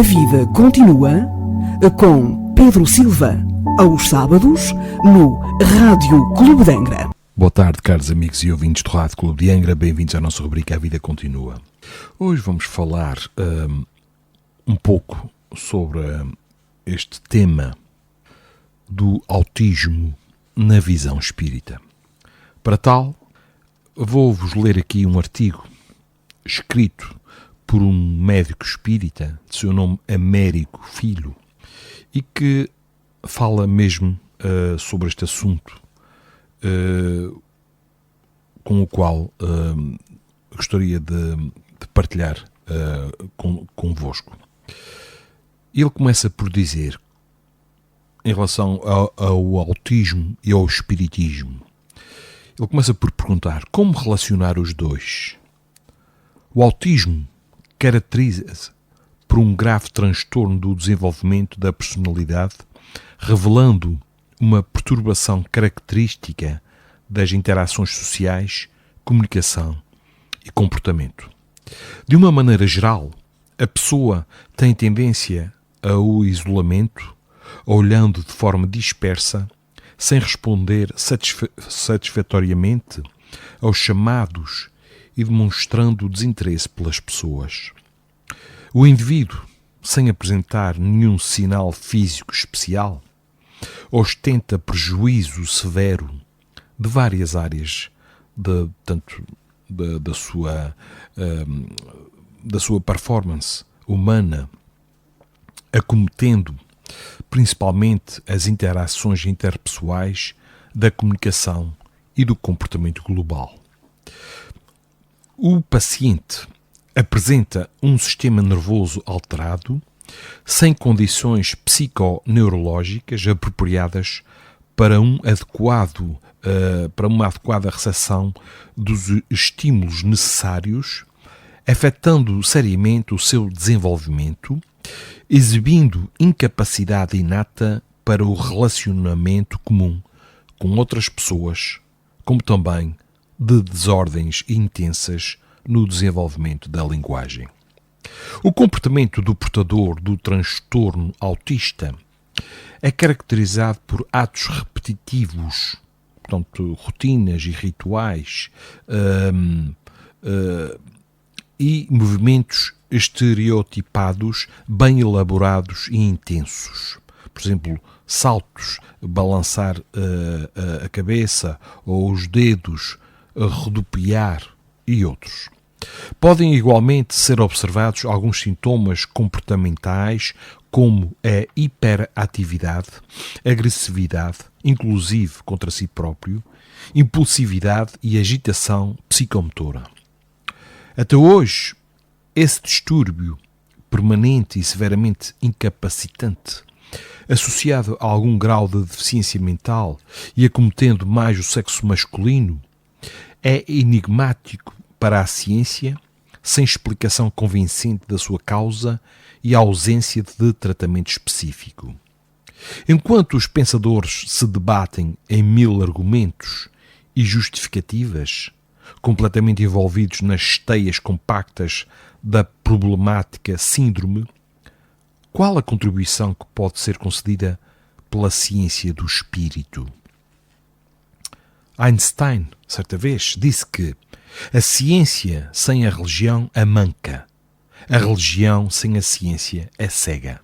A vida continua com Pedro Silva, aos sábados, no Rádio Clube de Angra. Boa tarde, caros amigos e ouvintes do Rádio Clube de Angra, bem-vindos à nossa rubrica A Vida Continua. Hoje vamos falar um pouco sobre este tema do autismo na visão espírita. Para tal, vou-vos ler aqui um artigo escrito por um médico espírita, de seu nome Américo Filho, e que fala mesmo sobre este assunto, com o qual gostaria de partilhar convosco. Ele começa por dizer, em relação ao autismo e ao espiritismo, ele começa por perguntar como relacionar os dois. O autismo caracteriza-se por um grave transtorno do desenvolvimento da personalidade, revelando uma perturbação característica das interações sociais, comunicação e comportamento. De uma maneira geral, a pessoa tem tendência ao isolamento, olhando de forma dispersa, sem responder satisfatoriamente aos chamados e demonstrando desinteresse pelas pessoas. O indivíduo, sem apresentar nenhum sinal físico especial, ostenta prejuízo severo de várias áreas da sua performance humana, acometendo principalmente as interações interpessoais, da comunicação e do comportamento global. O paciente apresenta um sistema nervoso alterado, sem condições psiconeurológicas apropriadas para uma adequada recepção dos estímulos necessários, afetando seriamente o seu desenvolvimento, exibindo incapacidade inata para o relacionamento comum com outras pessoas, como também de desordens intensas no desenvolvimento da linguagem. O comportamento do portador do transtorno autista é caracterizado por atos repetitivos, portanto, rotinas e rituais, e movimentos estereotipados, bem elaborados e intensos. Por exemplo, saltos, balançar a cabeça ou os dedos, rodopiar e outros. Podem igualmente ser observados alguns sintomas comportamentais, como a hiperatividade, agressividade, inclusive contra si próprio, impulsividade e agitação psicomotora. Até hoje, esse distúrbio permanente e severamente incapacitante, associado a algum grau de deficiência mental e acometendo mais o sexo masculino, é enigmático para a ciência, sem explicação convincente da sua causa e a ausência de tratamento específico. Enquanto os pensadores se debatem em 1000 argumentos e justificativas, completamente envolvidos nas teias compactas da problemática síndrome, qual a contribuição que pode ser concedida pela ciência do espírito? Einstein, certa vez, disse que a ciência sem a religião é manca, a religião sem a ciência é cega.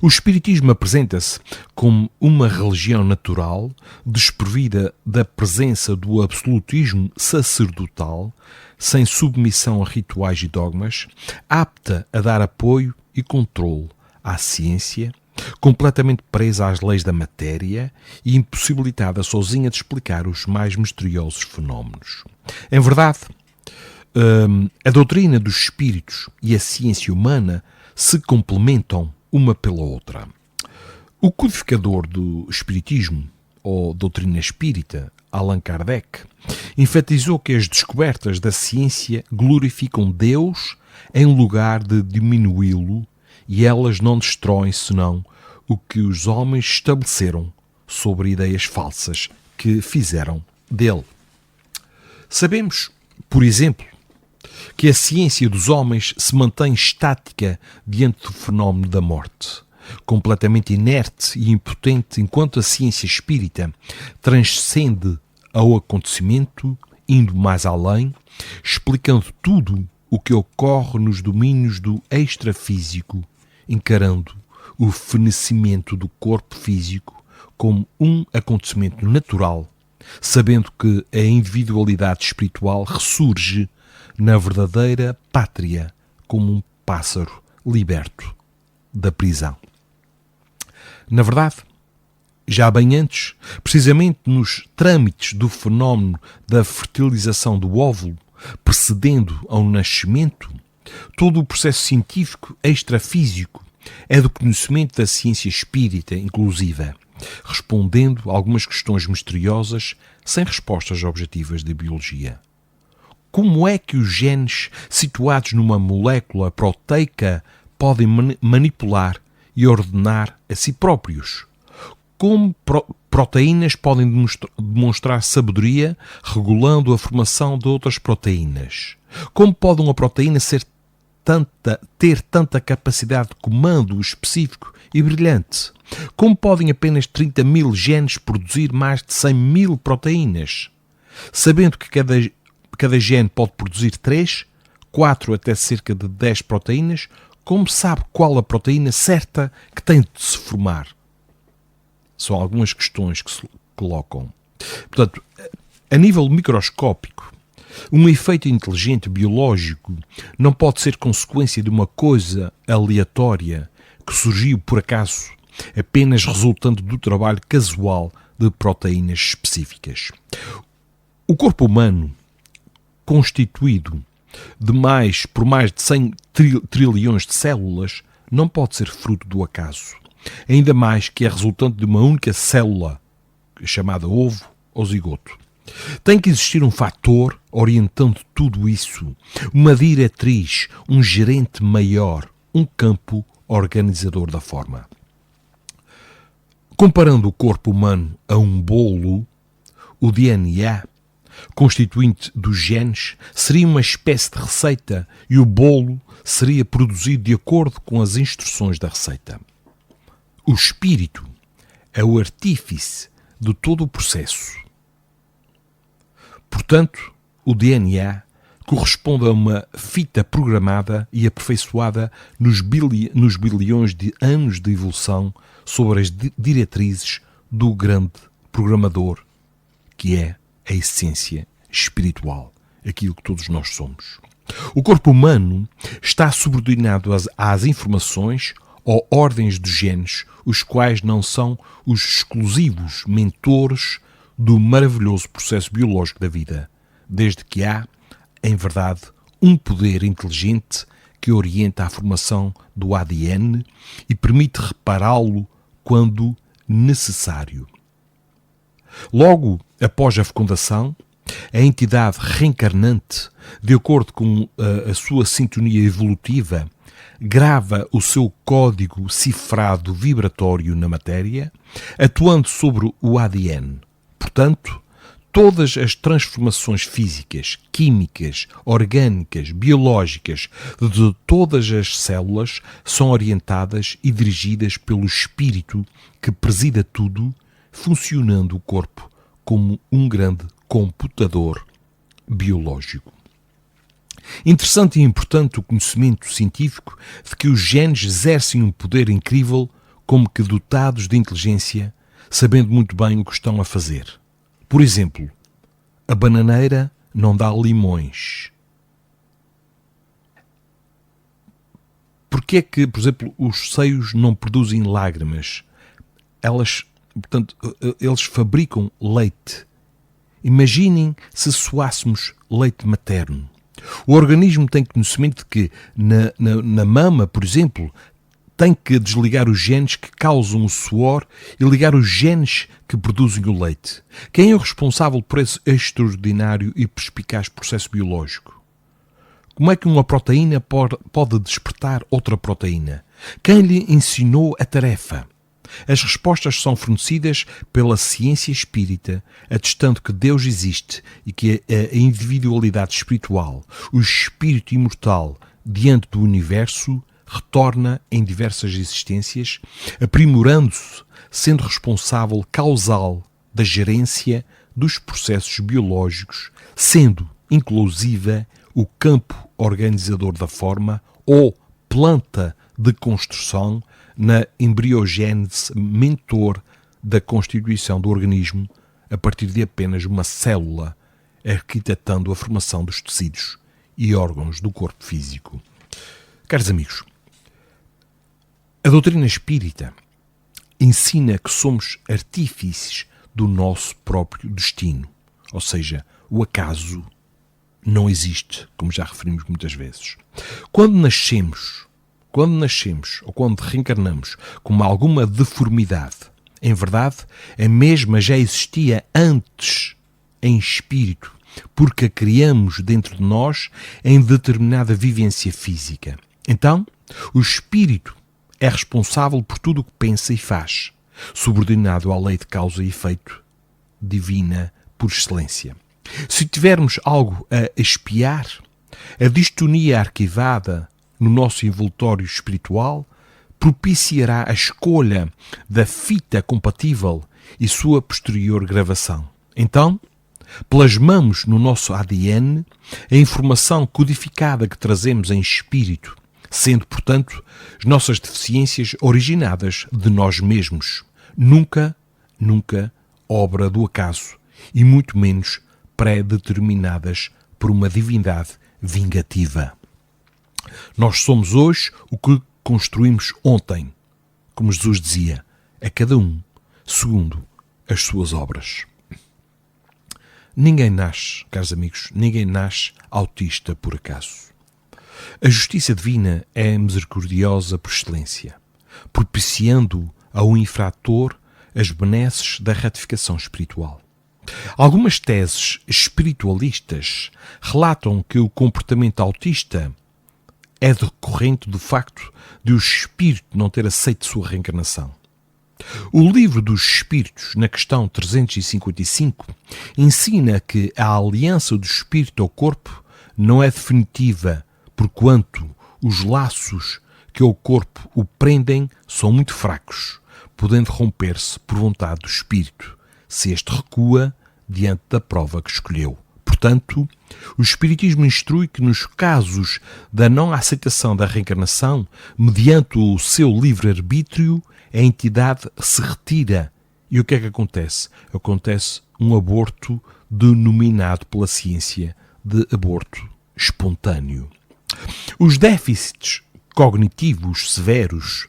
O espiritismo apresenta-se como uma religião natural, desprovida da presença do absolutismo sacerdotal, sem submissão a rituais e dogmas, apta a dar apoio e controle à ciência, completamente presa às leis da matéria e impossibilitada sozinha de explicar os mais misteriosos fenómenos. Em verdade, a doutrina dos espíritos e a ciência humana se complementam uma pela outra. O codificador do espiritismo, ou doutrina espírita, Allan Kardec, enfatizou que as descobertas da ciência glorificam Deus em lugar de diminuí-lo, e elas não destroem senão o que os homens estabeleceram sobre ideias falsas que fizeram dele. Sabemos, por exemplo, que a ciência dos homens se mantém estática diante do fenómeno da morte, completamente inerte e impotente, enquanto a ciência espírita transcende ao acontecimento, indo mais além, explicando tudo o que ocorre nos domínios do extrafísico, encarando o fenecimento do corpo físico como um acontecimento natural, sabendo que a individualidade espiritual ressurge na verdadeira pátria como um pássaro liberto da prisão. Na verdade, já bem antes, precisamente nos trâmites do fenómeno da fertilização do óvulo, precedendo ao nascimento, todo o processo científico extrafísico é do conhecimento da ciência espírita inclusiva, respondendo a algumas questões misteriosas sem respostas objetivas da biologia. Como é que os genes situados numa molécula proteica podem manipular e ordenar a si próprios? Como proteínas podem demonstrar sabedoria regulando a formação de outras proteínas? Como pode uma proteína ter tanta capacidade de comando específico e brilhante? Como podem apenas 30.000 genes produzir mais de 100.000 proteínas? Sabendo que cada gene pode produzir 3, 4 até cerca de 10 proteínas, como sabe qual a proteína certa que tem de se formar? São algumas questões que se colocam. Portanto, a nível microscópico, um efeito inteligente biológico não pode ser consequência de uma coisa aleatória que surgiu por acaso, apenas resultante do trabalho casual de proteínas específicas. O corpo humano, constituído por mais de 100 trilhões de células, não pode ser fruto do acaso, ainda mais que é resultante de uma única célula, chamada ovo ou zigoto. Tem que existir um fator orientando tudo isso, uma diretriz, um gerente maior, um campo organizador da forma. Comparando o corpo humano a um bolo, o DNA, constituinte dos genes, seria uma espécie de receita e o bolo seria produzido de acordo com as instruções da receita. O espírito é o artífice de todo o processo. Portanto, o DNA corresponde a uma fita programada e aperfeiçoada nos bilhões de anos de evolução sobre as diretrizes do grande programador, que é a essência espiritual, aquilo que todos nós somos. O corpo humano está subordinado às informações ou ordens dos genes, os quais não são os exclusivos mentores do maravilhoso processo biológico da vida, desde que há, em verdade, um poder inteligente que orienta a formação do ADN e permite repará-lo quando necessário. Logo após a fecundação, a entidade reencarnante, de acordo com a sua sintonia evolutiva, grava o seu código cifrado vibratório na matéria, atuando sobre o ADN. Portanto, todas as transformações físicas, químicas, orgânicas, biológicas de todas as células são orientadas e dirigidas pelo espírito que presida tudo, funcionando o corpo como um grande computador biológico. Interessante e importante o conhecimento científico de que os genes exercem um poder incrível, como que dotados de inteligência, sabendo muito bem o que estão a fazer. Por exemplo, a bananeira não dá limões. Porquê é que, por exemplo, os seios não produzem lágrimas? Eles fabricam leite. Imaginem se soássemos leite materno. O organismo tem conhecimento de que na mama, por exemplo, tem que desligar os genes que causam o suor e ligar os genes que produzem o leite. Quem é o responsável por esse extraordinário e perspicaz processo biológico? Como é que uma proteína pode despertar outra proteína? Quem lhe ensinou a tarefa? As respostas são fornecidas pela ciência espírita, atestando que Deus existe e que a individualidade espiritual, o espírito imortal diante do universo, retorna em diversas existências, aprimorando-se, sendo responsável causal da gerência dos processos biológicos, sendo inclusiva o campo organizador da forma ou planta de construção na embriogênese mentor da constituição do organismo a partir de apenas uma célula, arquitetando a formação dos tecidos e órgãos do corpo físico. Caros amigos, a doutrina espírita ensina que somos artífices do nosso próprio destino, ou seja, o acaso não existe, como já referimos muitas vezes. Quando nascemos ou quando reencarnamos com alguma deformidade, em verdade, a mesma já existia antes em espírito, porque a criamos dentro de nós em determinada vivência física. Então, o espírito é responsável por tudo o que pensa e faz, subordinado à lei de causa e efeito divina por excelência. Se tivermos algo a expiar, a distonia arquivada no nosso envoltório espiritual propiciará a escolha da fita compatível e sua posterior gravação. Então, plasmamos no nosso ADN a informação codificada que trazemos em espírito, sendo, portanto, as nossas deficiências originadas de nós mesmos, nunca obra do acaso, e muito menos pré-determinadas por uma divindade vingativa. Nós somos hoje o que construímos ontem, como Jesus dizia, a cada um segundo as suas obras. Ninguém nasce, caros amigos, ninguém nasce autista por acaso. A justiça divina é misericordiosa por excelência, propiciando ao infrator as benesses da retificação espiritual. Algumas teses espiritualistas relatam que o comportamento autista é decorrente do facto de o espírito não ter aceito sua reencarnação. O livro dos Espíritos, na questão 355, ensina que a aliança do espírito ao corpo não é definitiva, porquanto os laços que ao corpo o prendem são muito fracos, podendo romper-se por vontade do espírito, se este recua diante da prova que escolheu. Portanto, o Espiritismo instrui que nos casos da não aceitação da reencarnação, mediante o seu livre-arbítrio, a entidade se retira. E o que é que acontece? Acontece um aborto denominado pela ciência de aborto espontâneo. Os déficits cognitivos severos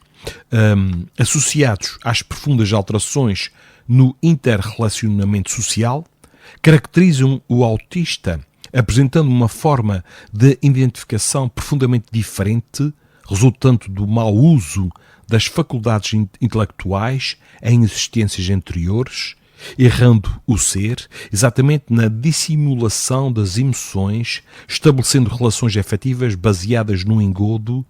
associados às profundas alterações no interrelacionamento social caracterizam o autista, apresentando uma forma de identificação profundamente diferente, resultante do mau uso das faculdades intelectuais em existências anteriores, errando o ser exatamente na dissimulação das emoções, estabelecendo relações afetivas baseadas no engodo,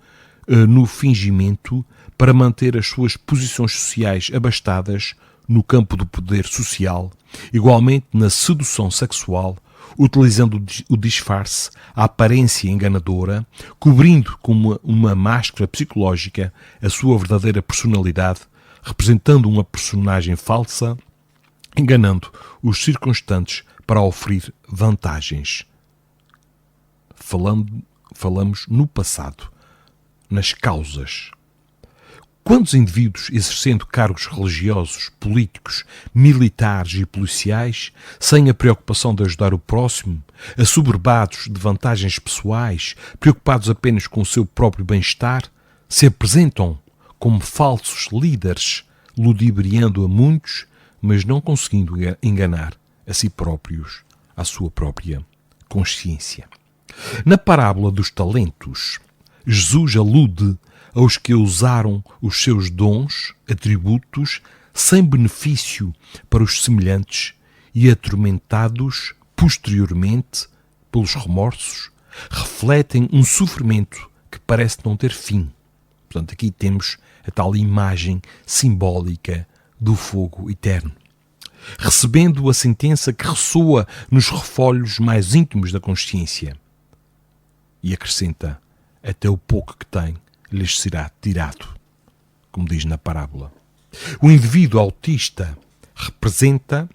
no fingimento, para manter as suas posições sociais abastadas no campo do poder social, igualmente na sedução sexual, utilizando o disfarce, a aparência enganadora, cobrindo com uma máscara psicológica a sua verdadeira personalidade, representando uma personagem falsa, enganando os circunstantes para oferir vantagens. Falamos no passado, nas causas. Quantos indivíduos exercendo cargos religiosos, políticos, militares e policiais, sem a preocupação de ajudar o próximo, assoberbados de vantagens pessoais, preocupados apenas com o seu próprio bem-estar, se apresentam como falsos líderes, ludibriando a muitos, mas não conseguindo enganar a si próprios, à sua própria consciência. Na parábola dos talentos, Jesus alude aos que usaram os seus dons, atributos, sem benefício para os semelhantes e atormentados posteriormente pelos remorsos, refletem um sofrimento que parece não ter fim. Portanto, aqui temos a tal imagem simbólica do fogo eterno. Recebendo a sentença que ressoa nos refolhos mais íntimos da consciência. E acrescenta, até o pouco que tem lhes será tirado, como diz na parábola. O indivíduo autista representa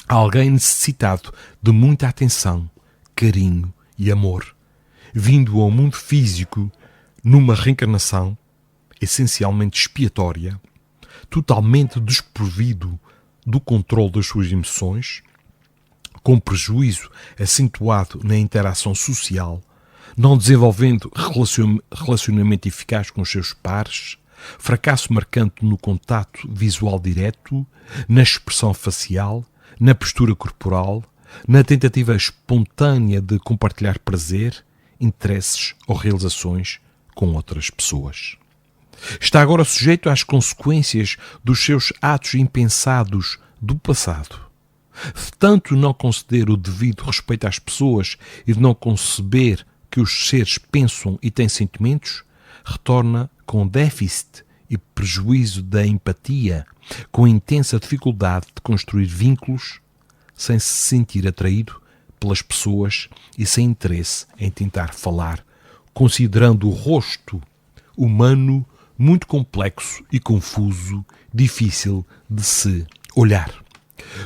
alguém necessitado de muita atenção, carinho e amor, vindo ao mundo físico numa reencarnação essencialmente expiatória, totalmente desprovido do controle das suas emoções, com prejuízo acentuado na interação social, não desenvolvendo relacionamento eficaz com os seus pares, fracasso marcante no contato visual direto, na expressão facial, na postura corporal, na tentativa espontânea de compartilhar prazer, interesses ou realizações com outras pessoas. Está agora sujeito às consequências dos seus atos impensados do passado. De tanto não conceder o devido respeito às pessoas e de não conceber que os seres pensam e têm sentimentos, retorna com déficit e prejuízo da empatia, com intensa dificuldade de construir vínculos, sem se sentir atraído pelas pessoas e sem interesse em tentar falar, considerando o rosto humano muito complexo e confuso, difícil de se olhar.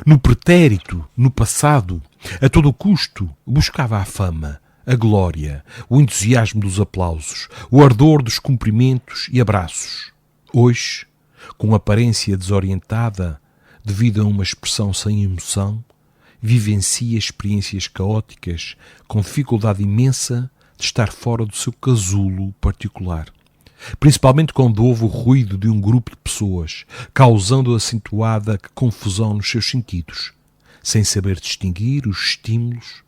No pretérito, no passado, a todo custo, buscava a fama, a glória, o entusiasmo dos aplausos, o ardor dos cumprimentos e abraços. Hoje, com aparência desorientada, devido a uma expressão sem emoção, vivencia experiências caóticas, com dificuldade imensa de estar fora do seu casulo particular. Principalmente quando houve o ruído de um grupo de pessoas, causando acentuada confusão nos seus sentidos, sem saber distinguir os estímulos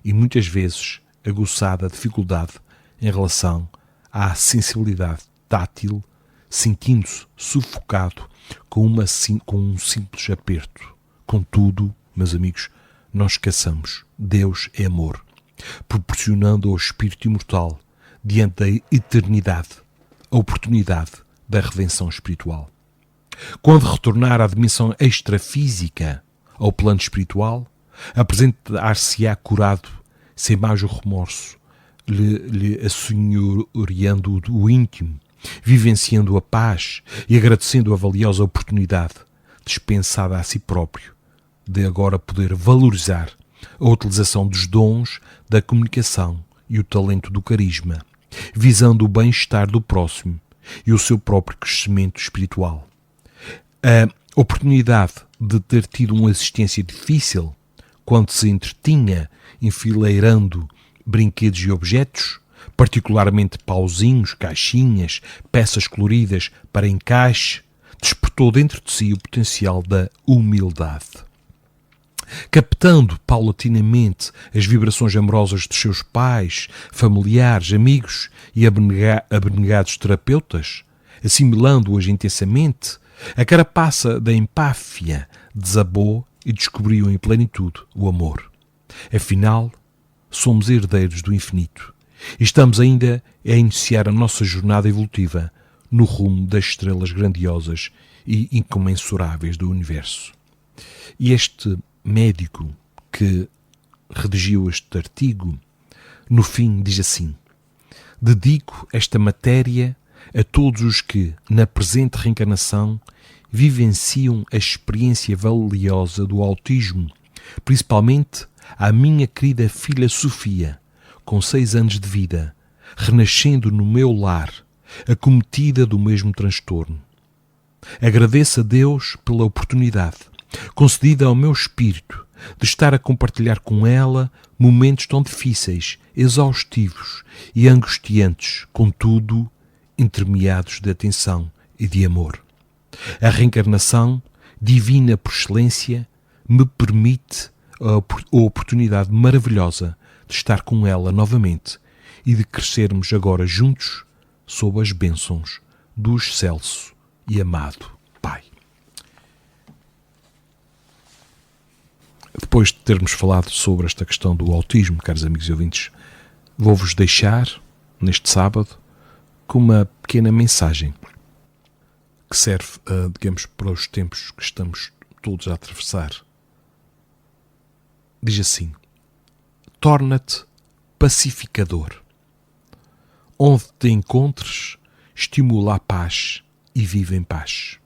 e muitas vezes aguçada dificuldade em relação à sensibilidade tátil, sentindo-se sufocado com um simples aperto. Contudo, meus amigos, não esqueçamos, Deus é amor, proporcionando ao espírito imortal, diante da eternidade, a oportunidade da redenção espiritual. Quando retornar à dimensão extrafísica, ao plano espiritual, apresentar-se-á curado, sem mais o remorso, lhe assenhoreando o íntimo, vivenciando a paz e agradecendo a valiosa oportunidade, dispensada a si próprio, de agora poder valorizar a utilização dos dons da comunicação e o talento do carisma, visando o bem-estar do próximo e o seu próprio crescimento espiritual. A oportunidade de ter tido uma existência difícil, quando se entretinha enfileirando brinquedos e objetos, particularmente pauzinhos, caixinhas, peças coloridas para encaixe, despertou dentro de si o potencial da humildade. Captando paulatinamente as vibrações amorosas dos seus pais, familiares, amigos e abnegados terapeutas, assimilando-as intensamente, a carapaça da empáfia desabou e descobriu em plenitude o amor. Afinal, somos herdeiros do infinito e estamos ainda a iniciar a nossa jornada evolutiva no rumo das estrelas grandiosas e incomensuráveis do universo. E este médico que redigiu este artigo, no fim diz assim: dedico esta matéria a todos os que, na presente reencarnação, vivenciam a experiência valiosa do autismo, principalmente à minha querida filha Sofia, com 6 anos de vida, renascendo no meu lar, acometida do mesmo transtorno. Agradeço a Deus pela oportunidade concedida ao meu espírito de estar a compartilhar com ela momentos tão difíceis, exaustivos e angustiantes, contudo, entremeados de atenção e de amor. A reencarnação, divina por excelência, me permite a oportunidade maravilhosa de estar com ela novamente e de crescermos agora juntos sob as bênçãos do excelso e amado Pai. Depois de termos falado sobre esta questão do autismo, caros amigos e ouvintes, vou-vos deixar, neste sábado, com uma pequena mensagem que serve, digamos, para os tempos que estamos todos a atravessar. Diz assim: torna-te pacificador. Onde te encontres, estimula a paz e vive em paz.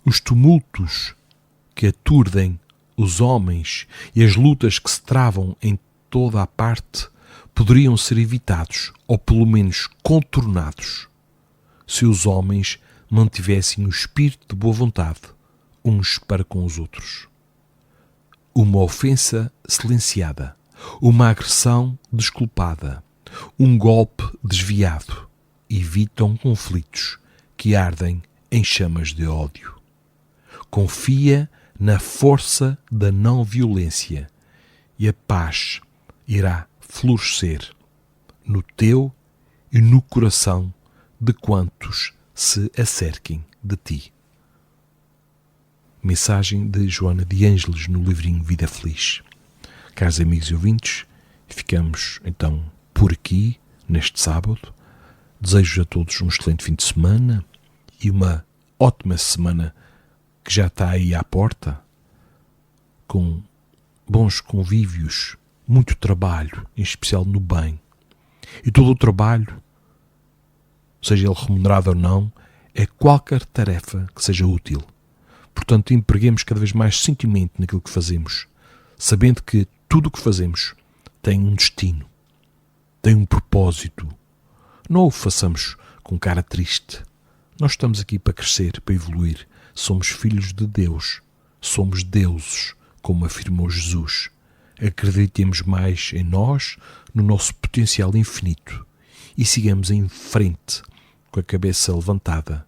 Os tumultos que aturdem os homens e as lutas que se travam em toda a parte poderiam ser evitados, ou pelo menos contornados, se os homens mantivessem o espírito de boa vontade uns para com os outros. Uma ofensa silenciada, uma agressão desculpada, um golpe desviado evitam conflitos que ardem em chamas de ódio. Confia na força da não-violência e a paz irá florescer no teu e no coração de quantos se acerquem de ti. Mensagem de Joana de Ângeles no livrinho Vida Feliz. Caros amigos e ouvintes, ficamos então por aqui neste sábado. Desejo a todos um excelente fim de semana e uma ótima semana que já está aí à porta, com bons convívios, muito trabalho, em especial no bem. E todo o trabalho, seja ele remunerado ou não, é qualquer tarefa que seja útil. Portanto, empreguemos cada vez mais sentimento naquilo que fazemos, sabendo que tudo o que fazemos tem um destino, tem um propósito. Não o façamos com cara triste. Nós estamos aqui para crescer, para evoluir. Somos filhos de Deus. Somos deuses, como afirmou Jesus. Acreditemos mais em nós, no nosso potencial infinito, e sigamos em frente, com a cabeça levantada.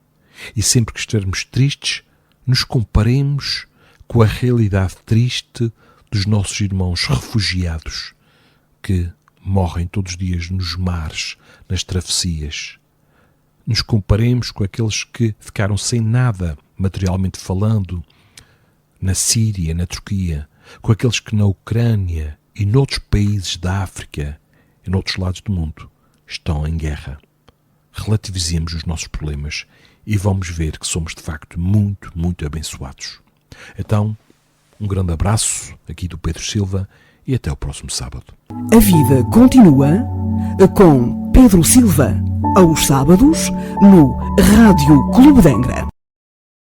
E sempre que estivermos tristes, nos comparemos com a realidade triste dos nossos irmãos refugiados, que morrem todos os dias nos mares, nas travessias. Nos comparemos com aqueles que ficaram sem nada, materialmente falando, na Síria, na Turquia, com aqueles que na Ucrânia e noutros países da África e noutros lados do mundo estão em guerra. Relativizemos os nossos problemas e vamos ver que somos de facto muito, muito abençoados. Então, um grande abraço aqui do Pedro Silva e até o próximo sábado. A vida continua com Pedro Silva, aos sábados, no Rádio Clube de Angra.